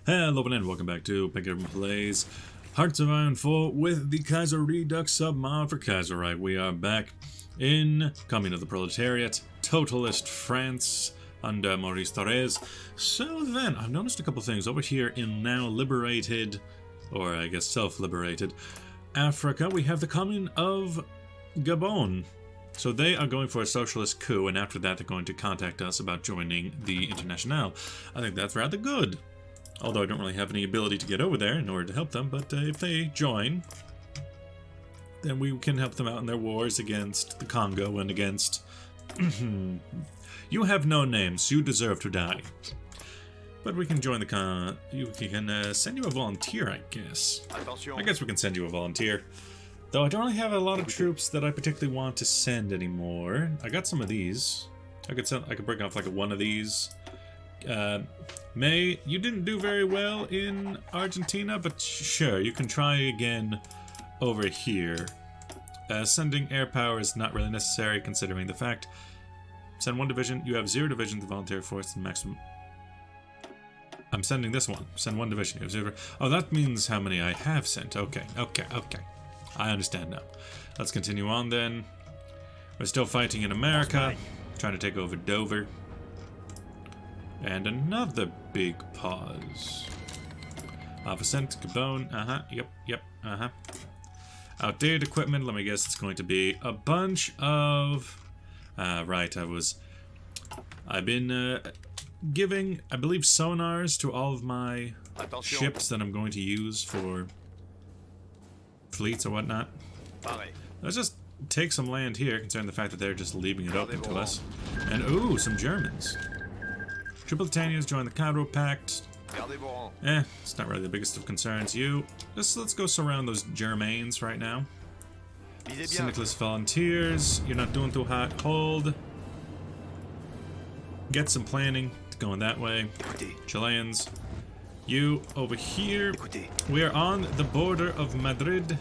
Hello and welcome back to Picker Plays Hearts of Iron 4 with the Kaiserredux submod for Kaiserreich. We are back in Commune of the Proletariat, Totalist France under Maurice Thorez. So then, I've noticed a couple things over here in now liberated, or I guess self-liberated, Africa. We have the Commune of Gabon. So they are going for a socialist coup, and after that they're going to contact us about joining the Internationale. I think that's rather good. Although I don't really have any ability to get over there in order to help them, but if they join, then we can help them out in their wars against the Congo and against... You have no names, you deserve to die. But we can join the we can send you a volunteer, I guess. I guess we can send you a volunteer. Though I don't really have a lot of troops that I particularly want to send anymore. I got some of these. I could break off like one of these. May, you didn't do very well in Argentina, but sure, you can try again over here. Sending air power is not really necessary considering the fact. Send one division, you have 0 divisions of volunteer force and maximum. I'm sending this one. Send 1 division, you have 0. Oh, that means how many I have sent. Okay. I understand now. Let's continue on then. We're still fighting in America, trying to take over Dover. And another big pause. Avocent, Gabon, yep, Outdated equipment, let me guess it's going to be a bunch of... right, I've been giving, I believe, sonars to all of my ships that I'm going to use for fleets or whatnot. Let's just take some land here, considering the fact that they're just leaving it open to us. And, ooh, some Germans. Tripolitanians join the Cairo Pact. It's not really the biggest of concerns. Let's go surround those Germains right now. Syndicalist volunteers, you're not doing too hot. Hold. Get some planning going that way. Chileans, you over here. We are on the border of Madrid.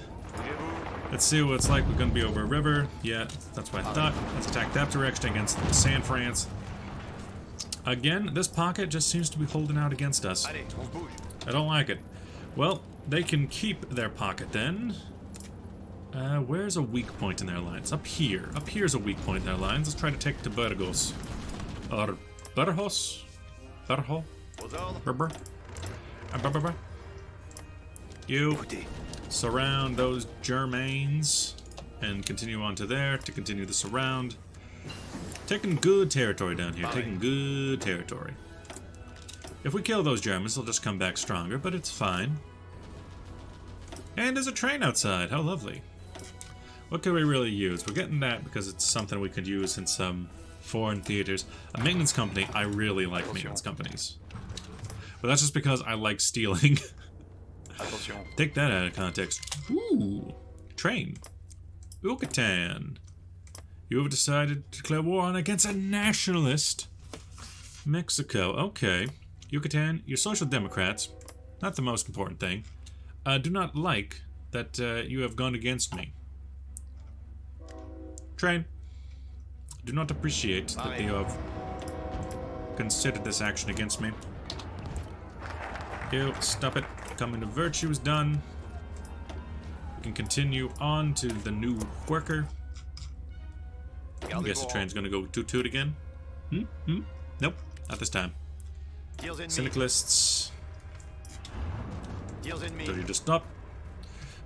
Let's see what it's like. We're going to be over a river. Yeah, that's what I thought. Let's attack that direction against San France. Again, this pocket just seems to be holding out against us. I don't like it. Well, they can keep their pocket then. Where's a weak point in their lines? Up here. Up here's a weak point in their lines. Let's try to take to Burgos. Or Burgos? Burgos? Berber? You surround those Germains and continue on to there to continue the surround. Taking good territory down here. Taking good territory. If we kill those Germans, they'll just come back stronger, but it's fine. And there's a train outside. How lovely. What could we really use? We're getting that because it's something we could use in some foreign theaters. A maintenance company. I really like maintenance companies. But that's just because I like stealing. Take that out of context. Ooh. Train. Yucatan. You have decided to declare war on against a nationalist Mexico. Okay. Yucatan, you're social democrats. Not the most important thing. Do not like that you have gone against me. Train. Do not appreciate that you have considered this action against me. You, stop it. Coming to virtue is done. We can continue on to the new worker. I guess the train's gonna go toot-toot again. Nope, not this time. Syndicalists. So you just stop.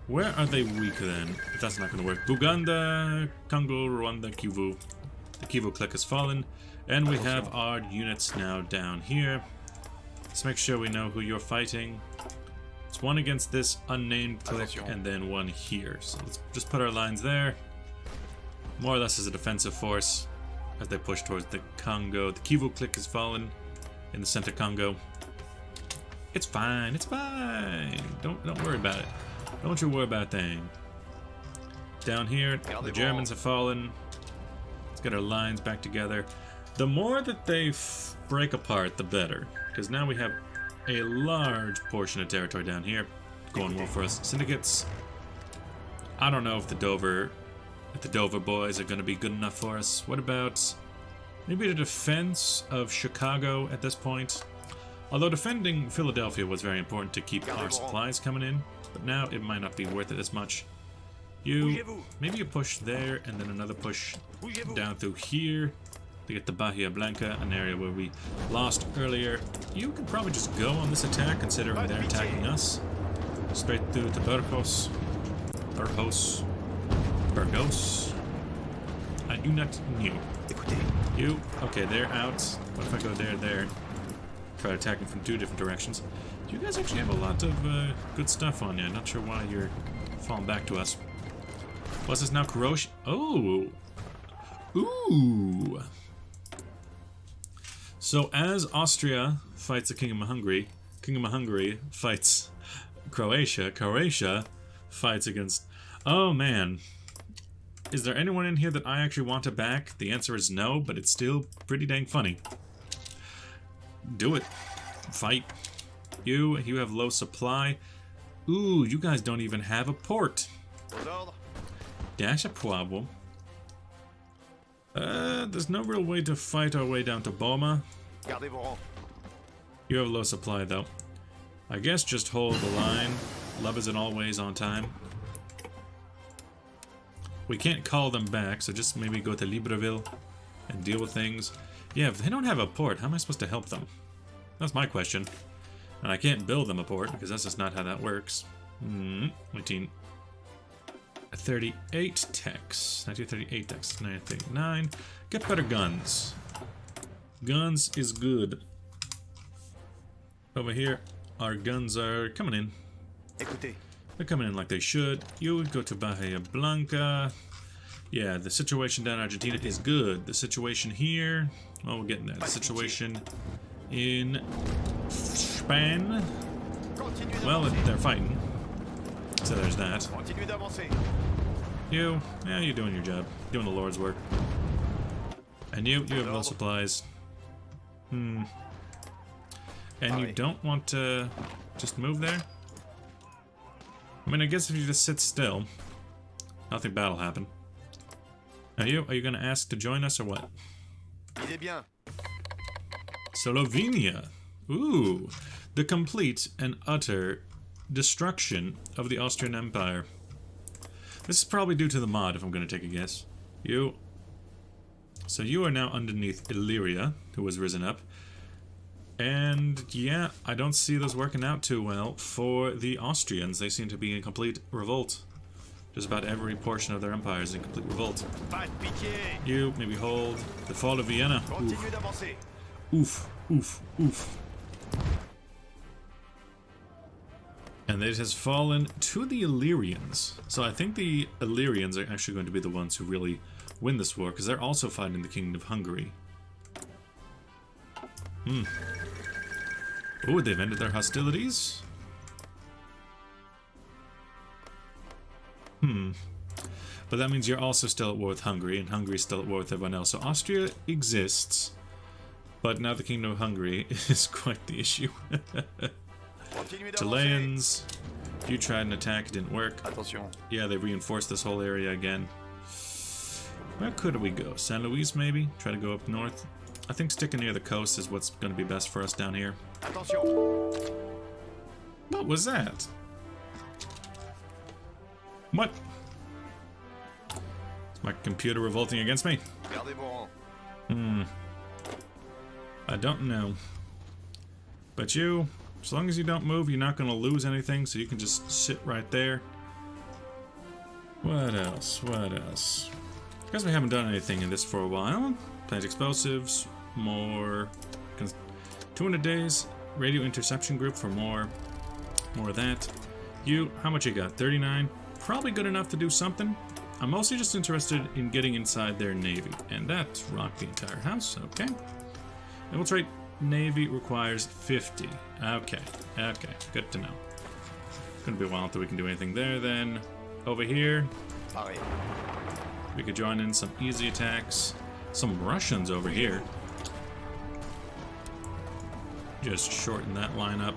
Where are they weak then? If that's not gonna work. Buganda, Congo, Rwanda, Kivu. The Kivu clique has fallen. And we have our units now down here. Let's make sure we know who you're fighting. It's one against this unnamed clique and then one here. So let's just put our lines there. More or less as a defensive force as they push towards the Congo. The Kivu clique has fallen in the center Congo. It's fine. It's fine. Don't worry about it. Don't you worry about a thing. Down here, the Germans have fallen. Let's get our lines back together. The more that they break apart, the better. Because now we have a large portion of territory down here going well for us. Syndicates. I don't know if the Dover boys are going to be good enough for us. What about maybe the defense of Chicago at this point? Although defending Philadelphia was very important to keep our supplies coming in, but now it might not be worth it as much. Maybe you push there, and then another push down through here to get to Bahia Blanca, an area where we lost earlier. You could probably just go on this attack, considering they're attacking us. Straight through to Burgos. I do not know. You, okay, they're out. What if I go there? Try attacking from 2 different directions. You guys actually have a lot of good stuff on you. Not sure why you're falling back to us. Plus, it's now corrosion. Oh! Ooh! So, as Austria fights the Kingdom of Hungary fights Croatia fights against... Oh, man. Is there anyone in here that I actually want to back? The answer is no, but it's still pretty dang funny. Do it. Fight. You have low supply. Ooh, you guys don't even have a port. Dash a problem. There's no real way to fight our way down to Boma. You have low supply, though. I guess just hold the line. Love isn't always on time. We can't call them back, so just maybe go to Libreville and deal with things. Yeah, if they don't have a port, how am I supposed to help them? That's my question. And I can't build them a port, because that's just not how that works. 1938 techs. 1938 techs. 1939. Get better guns. Guns is good. Over here, our guns are coming in. They're coming in like they should. You would go to Bahia Blanca. Yeah, the situation down in Argentina is good. The situation here... Well, we're getting there. The situation in Spain... Well, they're fighting. So there's that. Yeah, you're doing your job. Doing the Lord's work. And you have low supplies. And you don't want to just move there? I mean, I guess if you just sit still, nothing bad will happen. Are you going to ask to join us or what? Slovenia. Ooh, the complete and utter destruction of the Austrian Empire. This is probably due to the mod, if I'm going to take a guess. So you are now underneath Illyria, who has risen up. And yeah, I don't see this working out too well for the Austrians. They seem to be in complete revolt. Just about every portion of their empire is in complete revolt. You maybe hold the fall of Vienna. Oof, oof, oof. And it has fallen to the Illyrians. So I think the Illyrians are actually going to be the ones who really win this war, because they're also fighting the Kingdom of Hungary. Oh, they've ended their hostilities? But that means you're also still at war with Hungary, and Hungary's still at war with everyone else. So Austria exists, but now the Kingdom of Hungary is quite the issue. Chileans, you tried an attack, it didn't work. Yeah, they reinforced this whole area again. Where could we go? San Luis, maybe? Try to go up north? I think sticking near the coast is what's going to be best for us down here. What was that? What? Is my computer revolting against me? I don't know. But you, as long as you don't move, you're not going to lose anything, so you can just sit right there. What else? What else? I guess we haven't done anything in this for a while. Plant explosives, more 200 days, radio interception group for more of that. You, how much you got? 39? Probably good enough to do something. I'm mostly just interested in getting inside their navy, and that rocked the entire house. Okay. Infiltrate navy requires 50. Okay, good to know. Gonna be a while until we can do anything there. Then over here, we could join in some easy attacks. Some Russians over here. Just shorten that line up.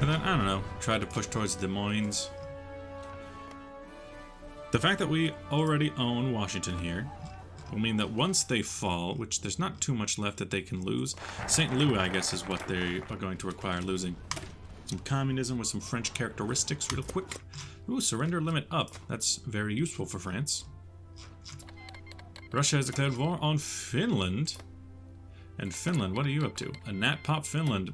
And then, I don't know, try to push towards Des Moines. The fact that we already own Washington here will mean that once they fall, which there's not too much left that they can lose, St. Louis, I guess, is what they are going to require losing. Some communism with some French characteristics real quick. Ooh, surrender limit up. That's very useful for France. Russia has declared war on Finland. And Finland, what are you up to? A Nat Pop Finland.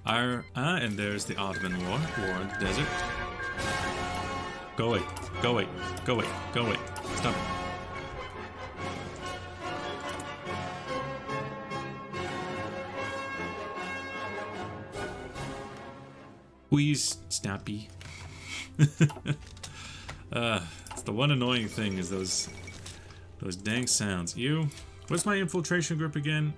And there's the Ottoman War. War in the desert. Go away. Go away. Go away. Go away. Stop it. Please, Snappy. It's the one annoying thing is those dang sounds. You, what's my infiltration group again?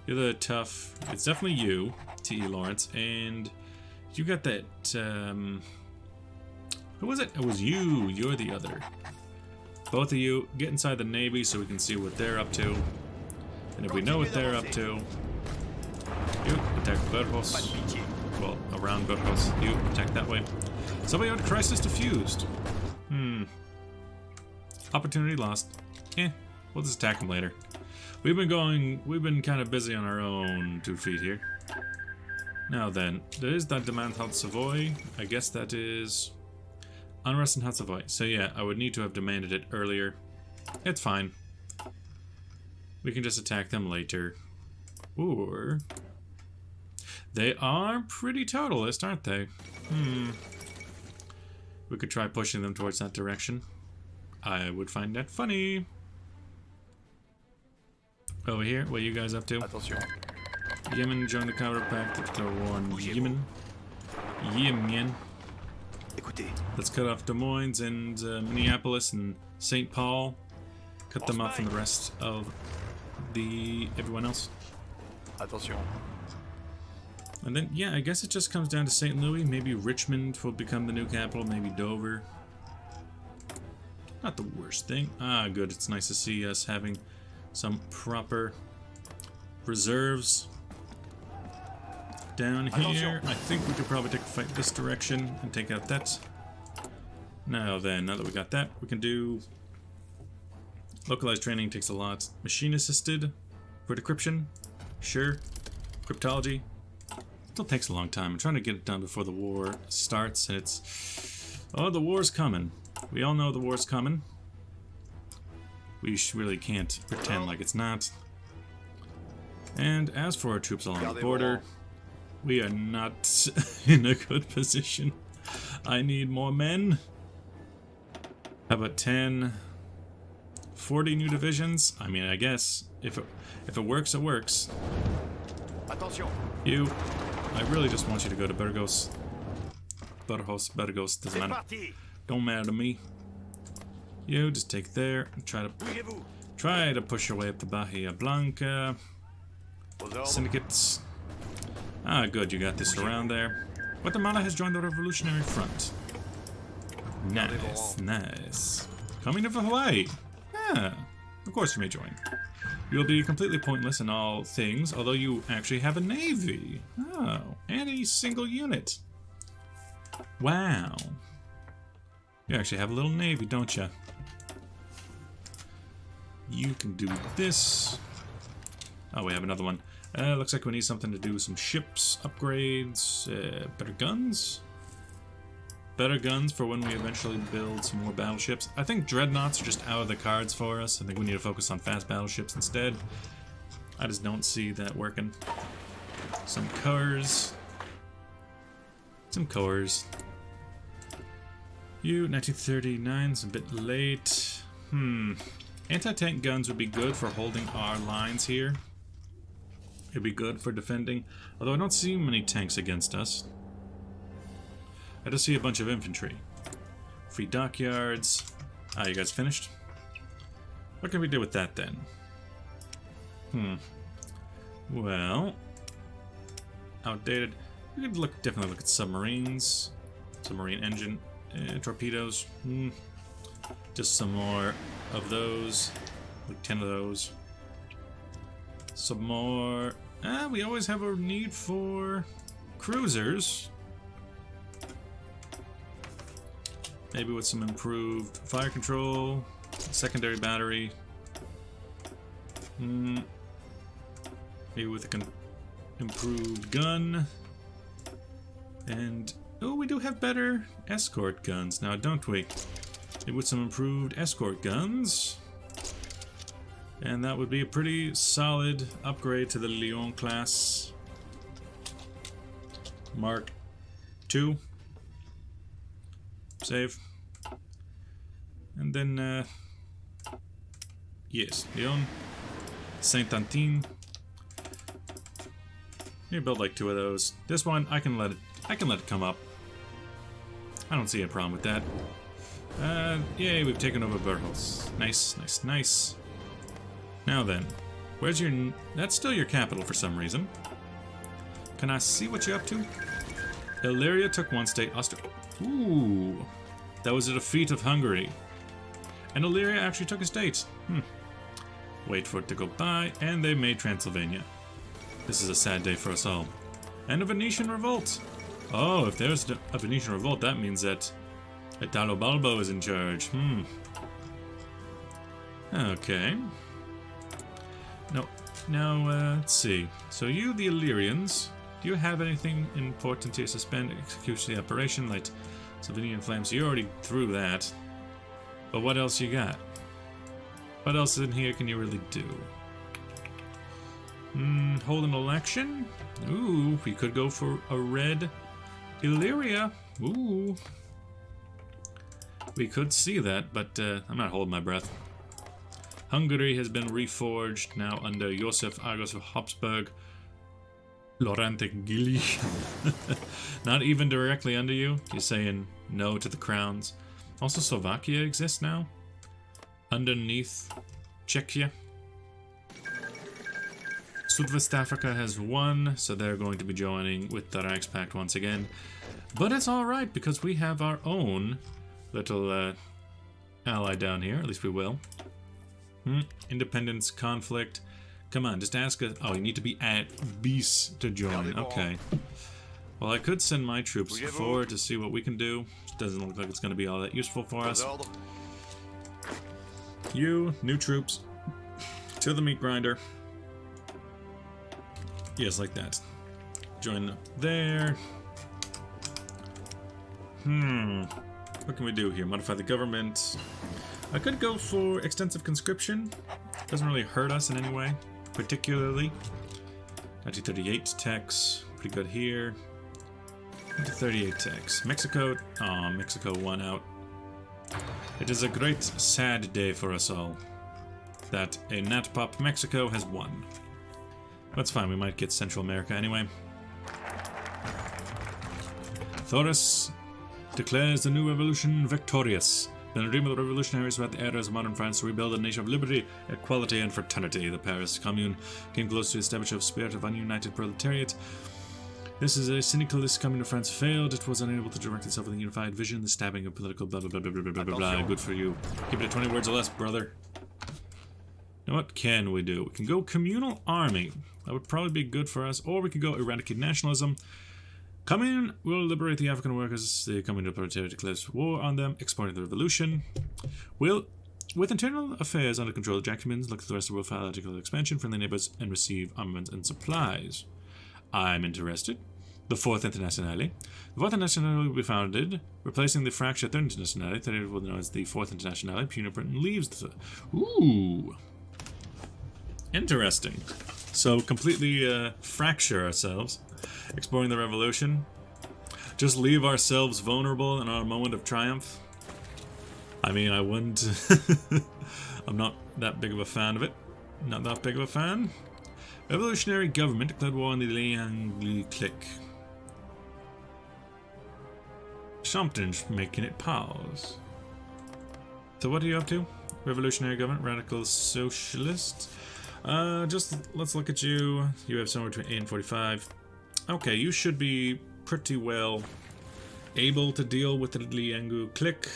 You're the tough. It's definitely you, T.E. Lawrence, and you got that. Who was it? It was you. You're the other. Both of you get inside the Navy so we can see what they're up to, and if we know what they're up to, you attack the boathouse. Well, around boathouse. You attack that way. Somebody out crisis diffused. Opportunity lost. We'll just attack them later. We've been kind of busy on our own 2 feet here. Now then, there is that demand Haute Savoy. I guess that is unrest in Haute Savoy. So yeah, I would need to have demanded it earlier. It's fine. We can just attack them later. Or they are pretty totalist, aren't they? We could try pushing them towards that direction. I would find that funny. Over here, what are you guys up to? Attention. Yemen joined the counter pact to declare war on Yemen. Yemen. Écoutez. Let's cut off Des Moines and Minneapolis and St. Paul. Cut them off from the rest of everyone else. Attention. And then, yeah, I guess it just comes down to St. Louis. Maybe Richmond will become the new capital. Maybe Dover. Not the worst thing. Ah, good. It's nice to see us having some proper reserves. Down here, I think we could probably take a fight this direction and take out that. Now then, now that we got that, we can do... Localized training takes a lot. Machine assisted for decryption. Sure. Cryptology. Still takes a long time. I'm trying to get it done before the war starts, and it's... Oh, the war's coming. We all know the war's coming. We really can't pretend like it's not. And as for our troops along the border, we are not in a good position. I need more men. How about 10, 40 new divisions? I mean, I guess if it works, it works. Attention. You, I really just want you to go to Burgos. Burgos, doesn't matter. Don't matter to me. You just take there and try to push your way up the Bahia Blanca. Syndicates. Ah, good, you got this around there. Guatemala has joined the Revolutionary Front. Nice, nice. Coming to Hawaii. Yeah, of course you may join. You'll be completely pointless in all things, although you actually have a navy. Oh, and a single unit. Wow. You actually have a little navy, don't you? You can do this. Oh, we have another one. Looks like we need something to do some ships, upgrades, better guns. Better guns for when we eventually build some more battleships. I think dreadnoughts are just out of the cards for us. I think we need to focus on fast battleships instead. I just don't see that working. Some cars. Some cores. You, 1939's a bit late. Anti-tank guns would be good for holding our lines here. It'd be good for defending, although I don't see many tanks against us. I just see a bunch of infantry. Free dockyards. Ah, you guys finished? What can we do with that then? Well, outdated. We could definitely look at submarines. Submarine engine. Torpedoes. Just some more of those. Like 10 of those. Some more. We always have a need for cruisers. Maybe with some improved fire control, secondary battery. Maybe with an improved gun. And, oh, we do have better escort guns now, don't we? Maybe with some improved escort guns. And that would be a pretty solid upgrade to the Lyon class. Mark II. Save. And then, yes, Lyon. Saint-Antin. Maybe build like 2 of those. This one, I can let it come up. I don't see a problem with that. Yay, we've taken over Burgos. Nice, nice, nice. Now then, where's your... That's still your capital for some reason. Can I see what you're up to? Illyria took 1 state. Ooh. That was a defeat of Hungary. And Illyria actually took a state. Wait for it to go by, and they made Transylvania. This is a sad day for us all. And a Venetian revolt. Oh, if there's a Venetian revolt, that means that Italo Balbo is in charge. Okay. No. Now, let's see. So you, the Illyrians, do you have anything important to suspend execution of the operation, like Slovenian Flames? You already threw that. But what else you got? What else in here can you really do? Hold an election? Ooh, we could go for a red Illyria. Ooh. We could see that, but I'm not holding my breath. Hungary has been reforged now under Joseph Argos of Habsburg. Laurent Gilly. Not even directly under you. He's saying no to the crowns. Also, Slovakia exists now. Underneath Czechia. Southwest Africa has won, so they're going to be joining with the Reichspakt once again. But it's alright, because we have our own little ally down here. At least we will. Independence, conflict. Come on, just ask us. Oh, you need to be at peace to join. Okay. Well, I could send my troops forward to see what we can do. It doesn't look like it's going to be all that useful for us. You, new troops, to the meat grinder. Yes, like that. Join up there. What can we do here? Modify the government. I could go for extensive conscription. Doesn't really hurt us in any way, particularly. 1938 tax, pretty good here. 1938 tax. Mexico. Oh, Mexico won out. It is a great, sad day for us all that a NatPop Mexico has won. That's fine, we might get Central America anyway. Thoris declares the new revolution victorious. In a dream of the revolutionaries about the eras of modern France to rebuild a nation of liberty, equality, and fraternity, the Paris Commune came close to establish a spirit of ununited proletariat. This is a syndicalist Commune of France failed. It was unable to direct itself with a unified vision. The stabbing of political blah blah blah blah blah blah blah blah. Good for you. Keep it at 20 words or less, brother. Now what can we do? We can go communal army. That would probably be good for us. Or we could go eradicate nationalism. Commune will liberate the African workers. The Commune of Proletariat declares war on them, exporting the revolution. Will, with internal affairs under control, the Jacobins look to the rest of the world for political expansion, friendly neighbors, and receive armaments and supplies. I'm interested. The Fourth Internationale. The Fourth Internationale will be founded, replacing the fractured Third Internationale. That it will be known as the Fourth Internationale. Punitive Britain leaves the... Ooh! Interesting. So, completely fracture ourselves. Exploring the revolution. Just leave ourselves vulnerable in our moment of triumph. I mean, I wouldn't... I'm not that big of a fan of it. Not that big of a fan. Revolutionary government declared war on the Liang clique. Something's making it pause. So what are you up to? Revolutionary government, radical socialists. Just let's look at you. You have somewhere between 8 and 45. Okay, you should be pretty well able to deal with the Liang clique.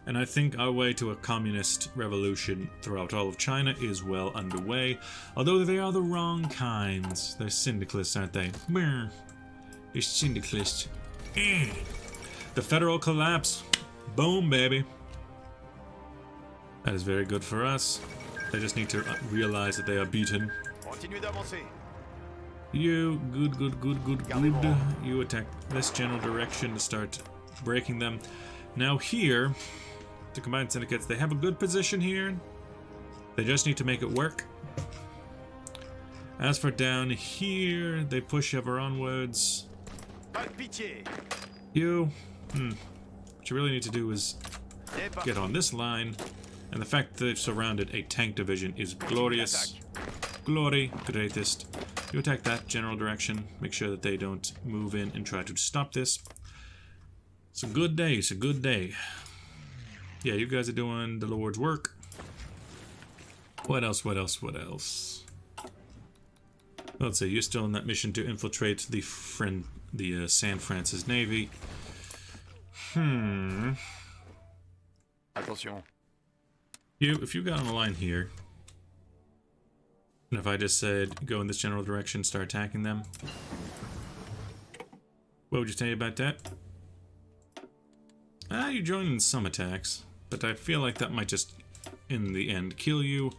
And I think our way to a communist revolution throughout all of China is well underway. Although they are the wrong kinds. They're syndicalists, aren't they? They're syndicalists. The federal collapse. Boom, baby. That is very good for us. They just need to realize that they are beaten. Continuez d'avancer. You, good. You attack this general direction to start breaking them. Now here, the combined syndicates, they have a good position here. They just need to make it work. As for down here, they push ever onwards. Pas de pitié. You, what you really need to do is get on this line. And the fact that they've surrounded a tank division is glorious. Glory, greatest. You attack that general direction. Make sure that they don't move in and try to stop this. It's a good day. It's a good day. Yeah, you guys are doing the Lord's work. What else? Let's see. You're still in that mission to infiltrate the San Francis Navy. Attention. If you got on the line here, and if I just said go in this general direction, start attacking them, what would you say about that? You join in some attacks, but I feel like that might just, in the end, kill you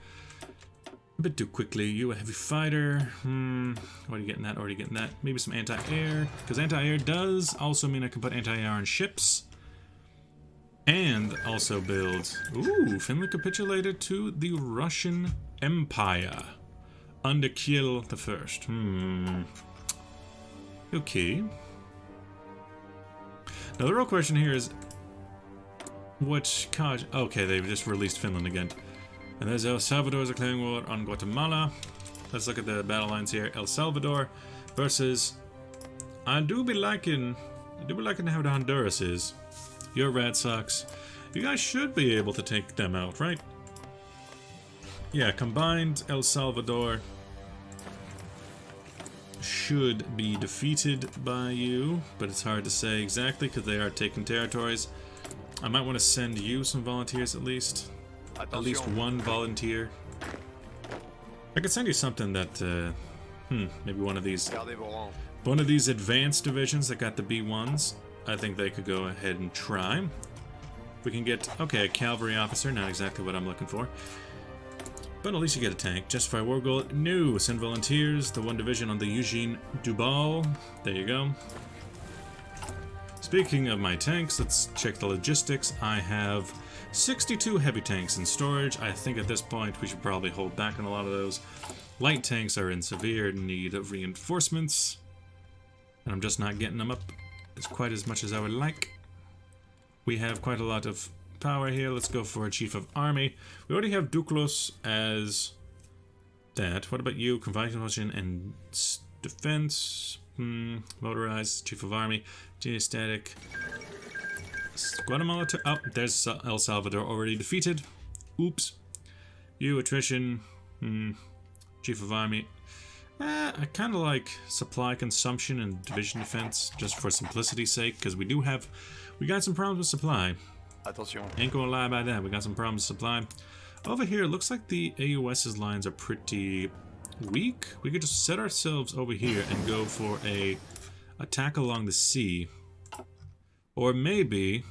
a bit too quickly. You a heavy fighter. Already getting that, Maybe some anti-air, because anti-air does also mean I can put anti-air on ships. And also build... Ooh, Finland capitulated to the Russian Empire under Kirill the First. Okay. Now the real question here is... Which... Okay, they've just released Finland again. And there's El Salvador's declaring war on Guatemala. Let's look at the battle lines here. El Salvador versus... I do be liking how the Honduras is. Your Red Sox. You guys should be able to take them out, right? Yeah, combined El Salvador should be defeated by you, but it's hard to say exactly because they are taking territories. I might want to send you some volunteers at least. At least one volunteer. I could send you something that, maybe one of these advanced divisions that got the B1s. I think they could go ahead and try. We can get, okay, a cavalry officer, not exactly what I'm looking for. But at least you get a tank. Justify war goal. No, send volunteers. The one division on the Eugene Dubal. There you go. Speaking of my tanks, let's check the logistics. I have 62 heavy tanks in storage. I think at this point we should probably hold back on a lot of those. Light tanks are in severe need of reinforcements. And I'm just not getting them up quite as much as I would like. We have quite a lot of power here. Let's go for a chief of army. We already have Duklos as that. What about you? Convention and defense. Motorized chief of army. Geostatic. Guatemala. Oh, there's El Salvador already defeated. Oops. You attrition. Chief of army. I kind of like supply consumption and division defense, just for simplicity's sake, because we got some problems with supply. Attention. Ain't gonna lie about that, we got some problems with supply. Over here, it looks like the AUS's lines are pretty weak. We could just set ourselves over here and go for a attack along the sea. Or maybe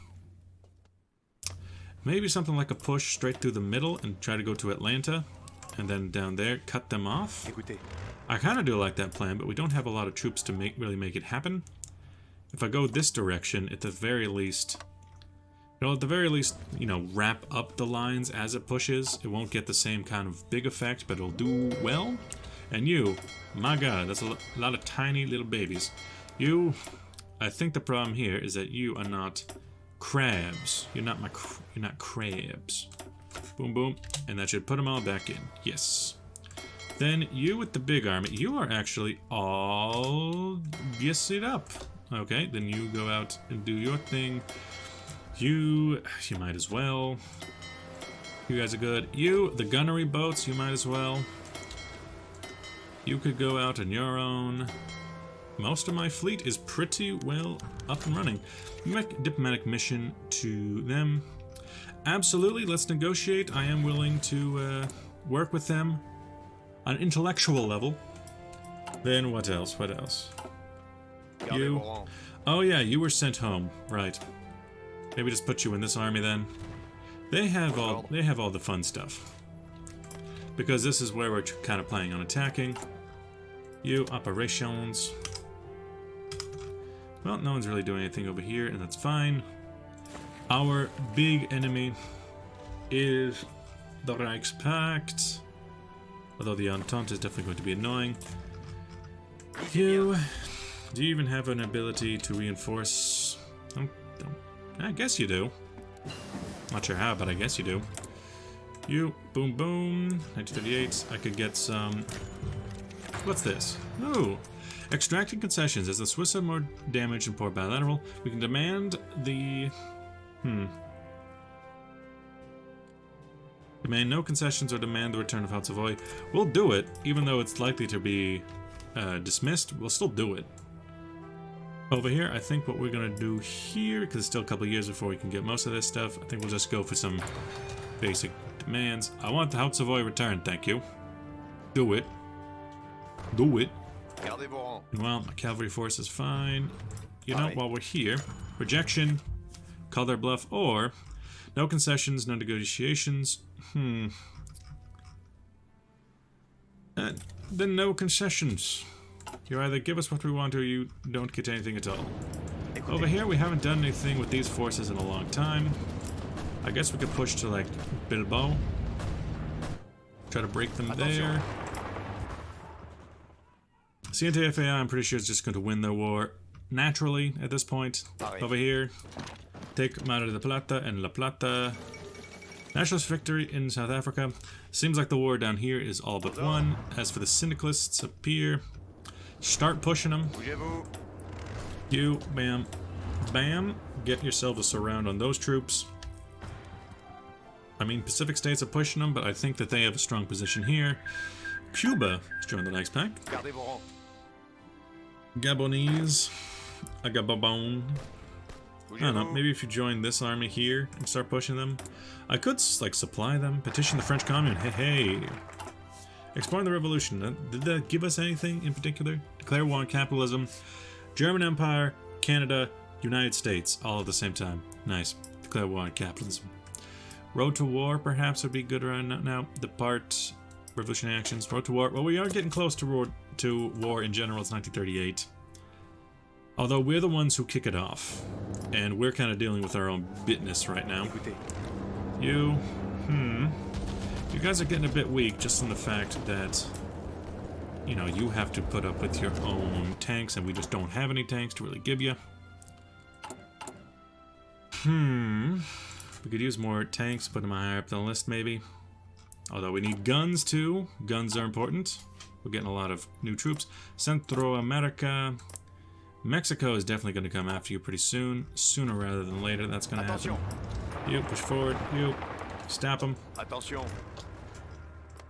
something like a push straight through the middle and try to go to Atlanta, and then down there, cut them off. Écoutez. I kind of do like that plan, but we don't have a lot of troops to really make it happen. If I go this direction, at the very least, wrap up the lines as it pushes. It won't get the same kind of big effect, but it'll do well. And you, my god, that's a lot of tiny little babies. You, I think the problem here is that you are not crabs. You're not crabs. Boom, boom, and that should put them all back in. Yes. Then you with the big army, you are actually all it up. Okay, then you go out and do your thing. You might as well. You guys are good. You, the gunnery boats, you might as well. You could go out on your own. Most of my fleet is pretty well up and running. Make diplomatic mission to them. Absolutely, let's negotiate. I am willing to work with them on an intellectual level. Then what else? What else? You. Oh yeah, you were sent home. Right. Maybe just put you in this army then. They have all the fun stuff. Because this is where we're kind of planning on attacking. You operations. Well, no one's really doing anything over here, and that's fine. Our big enemy is the Reichspakt. Although the Entente is definitely going to be annoying. You... Do you even have an ability to reinforce? I guess you do. Not sure how, but I guess you do. You, boom, boom. 1938. I could get some... What's this? Ooh. Extracting concessions. As the Swiss are more damaged and poor bilateral, we can demand the... Demand no concessions or demand the return of Hoi 4. We'll do it, even though it's likely to be dismissed. We'll still do it. Over here, I think what we're going to do here, because it's still a couple of years before we can get most of this stuff, I think we'll just go for some basic demands. I want the Hoi 4 returned, thank you. Do it. Do it. Well, my cavalry force is fine. You know, while we're here, rejection, call their bluff, or no concessions, no negotiations. Then no concessions. You either give us what we want or you don't get anything at all. Over here, we haven't done anything with these forces in a long time. I guess we could push to, like, Bilbao. Try to break them there. CNTFAI, I'm pretty sure, is just going to win their war naturally at this point. Over here, take Mar de Plata and La Plata. Nationalist victory in South Africa. Seems like the war down here is all but won. As for the syndicalists up here, start pushing them. You, bam, bam. Get yourself a surround on those troops. I mean, Pacific states are pushing them, but I think that they have a strong position here. Cuba has joined the Reichspakt. Gabonese. A Gabon. I don't know, maybe if you join this army here and start pushing them. I could, like, supply them. Petition the French Commune. Hey, hey. Exploring the revolution. Did that give us anything in particular? Declare war on capitalism. German Empire, Canada, United States, all at the same time. Nice. Declare war on capitalism. Road to war, perhaps, would be good around now. Depart. Revolutionary actions. Road to war. Well, we are getting close to war in general. It's 1938. Although we're the ones who kick it off. And we're kind of dealing with our own bitness right now. You, you guys are getting a bit weak just in the fact that, you know, you have to put up with your own tanks and we just don't have any tanks to really give you. We could use more tanks, put them higher up the list maybe. Although we need guns too. Guns are important. We're getting a lot of new troops. Centro America. Mexico is definitely going to come after you pretty soon. Sooner rather than later, that's going to happen. You, push forward. You, stop them.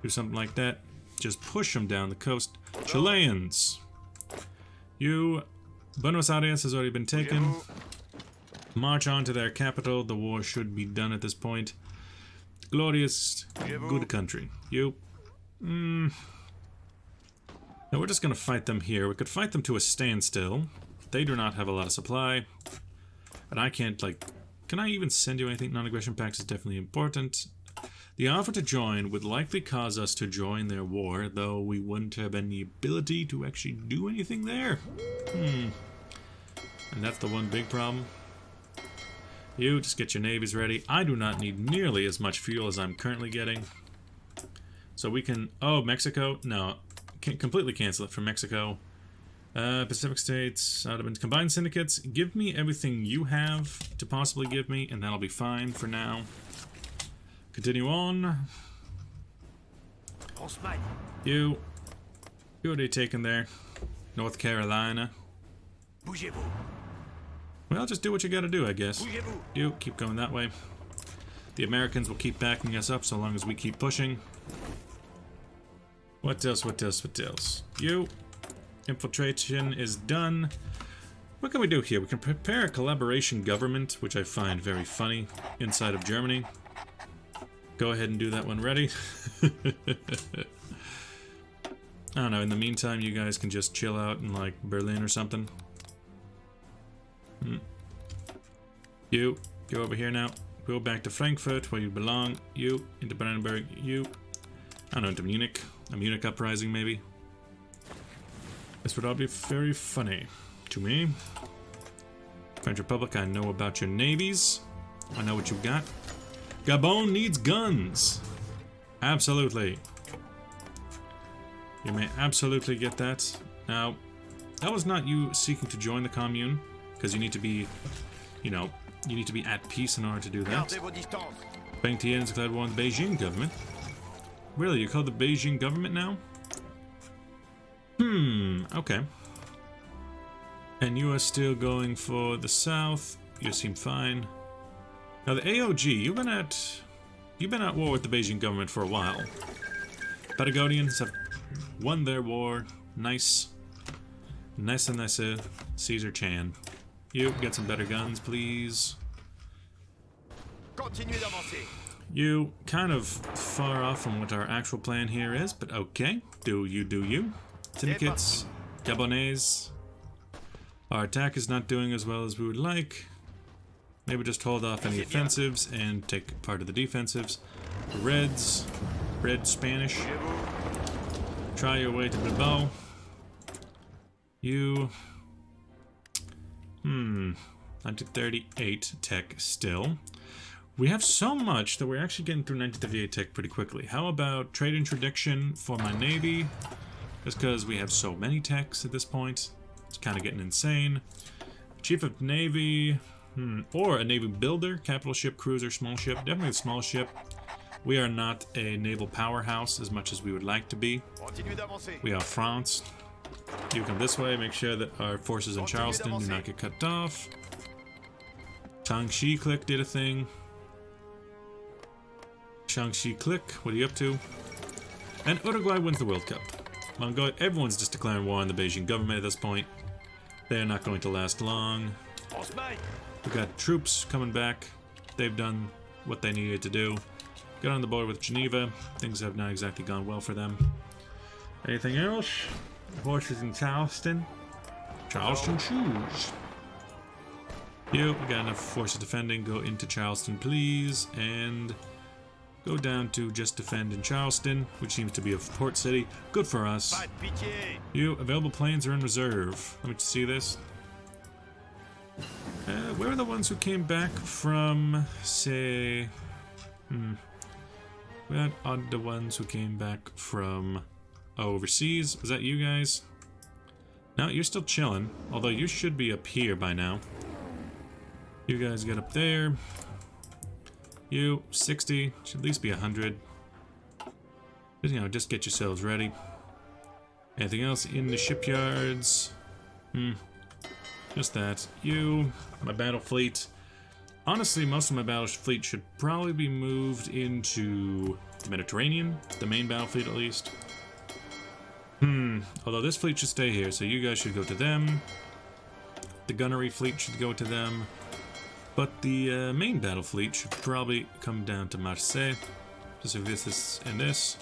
Do something like that. Just push them down the coast. Chileans. You, Buenos Aires has already been taken. March on to their capital. The war should be done at this point. Glorious, good country. You, no, we're just going to fight them here. We could fight them to a standstill. They do not have a lot of supply. And I can't, like... Can I even send you anything? Non-aggression pacts is definitely important. The offer to join would likely cause us to join their war, though we wouldn't have any ability to actually do anything there. And that's the one big problem. You, just get your navies ready. I do not need nearly as much fuel as I'm currently getting. So we can... Oh, Mexico? No. Can't completely cancel it for Mexico. Pacific states, combined syndicates. Give me everything you have to possibly give me, and that'll be fine for now. Continue on. You already taken there. North Carolina. Well, just do what you gotta do, I guess. You keep going that way. The Americans will keep backing us up so long as we keep pushing. What else, what else, what else? You, infiltration is done. What can we do here? We can prepare a collaboration government, which I find very funny, inside of Germany. Go ahead and do that one ready. I don't know, in the meantime, you guys can just chill out in, like, Berlin or something. You, go over here now. Go back to Frankfurt, where you belong. You, into Brandenburg. You, I don't know, into Munich. A Munich uprising, maybe. This would all be very funny to me. French Republic, I know about your navies. I know what you got. Gabon needs guns. Absolutely. You may absolutely get that. Now, that was not you seeking to join the commune, because you need to be, you know, you need to be at peace in order to do that. Bang Tian has declared war on the Beijing government. Really, you call the Beijing government now? Okay. And you are still going for the south. You seem fine. Now the AOG, you've been at war with the Beijing government for a while. Patagonians have won their war. Nice. Nice and nice, Caesar Chan. You get some better guns, please. You kind of far off from what our actual plan here is, but okay. Do you, do you. Syndicates, Gabonese. Our attack is not doing as well as we would like. Maybe just hold off any offensives and take part of the defensives. Reds, Red Spanish. Try your way to Bilbao. You. 1938 tech still. We have so much that we're actually getting through 1938 tech pretty quickly. How about trade interdiction for my navy? Just because we have so many techs at this point. It's kind of getting insane. Chief of Navy, or a Navy builder, capital ship, cruiser, small ship. Definitely a small ship. We are not a naval powerhouse as much as we would like to be. We are France. You come this way, make sure that our forces in Charleston do not get cut off. Shaanxi Click did a thing. Shaanxi Click, what are you up to? And Uruguay wins the World Cup. Mongolia, everyone's just declaring war on the Beijing government at this point. They're not going to last long. We've got troops coming back. They've done what they needed to do. Got on the board with Geneva. Things have not exactly gone well for them. Anything else? Forces in Charleston. Charleston shoes. You, we got enough forces defending. Go into Charleston, please. And go down to just defend in Charleston, which seems to be a port city. Good for us. You, available planes are in reserve. Let me just see this. Where are the ones who came back from, say... Where are the ones who came back from overseas? Was that you guys? No, you're still chilling. Although you should be up here by now. You guys get up there. You, 60. Should at least be 100. You know, just get yourselves ready. Anything else in the shipyards? Just that. You, my battle fleet. Honestly, most of my battle fleet should probably be moved into the Mediterranean. The main battle fleet, at least. Although this fleet should stay here, so you guys should go to them. The gunnery fleet should go to them. But the main battle fleet should probably come down to Marseille. Just if this and this.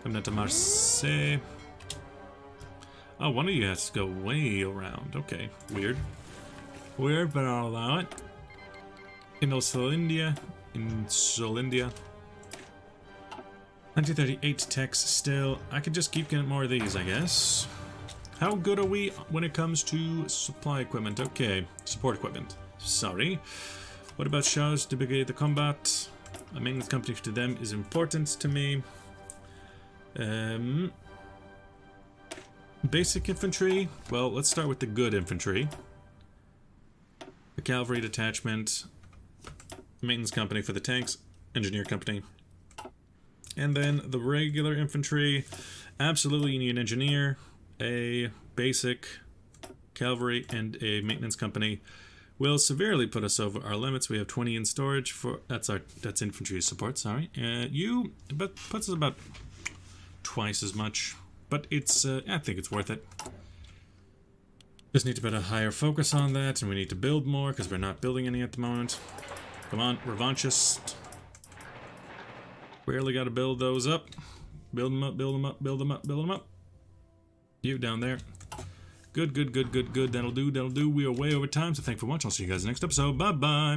Come down to Marseille. Oh, one of you has to go way around. Okay, weird. Weird, but I'll allow it. In Solindia. 1938 techs still. I could just keep getting more of these, I guess. How good are we when it comes to supply equipment? Okay, support equipment. Sorry. What about Charles de Brigade the Combat? A maintenance company to them is important to me. Basic infantry. Well, let's start with the good infantry. The cavalry detachment. Maintenance company for the tanks. Engineer company. And then the regular infantry. Absolutely, you need an engineer, a basic cavalry, and a maintenance company. Will severely put us over our limits. We have 20 in storage for that's infantry support. Sorry, but puts us about twice as much. But it's I think it's worth it. Just need to put a higher focus on that, and we need to build more because we're not building any at the moment. Come on, revanchist. Barely got to build those up. Build them up, build them up, build them up, build them up. You down there. Good, good, good, good, good. That'll do, that'll do. We are way over time, so thanks for watching. I'll see you guys next episode. Bye-bye.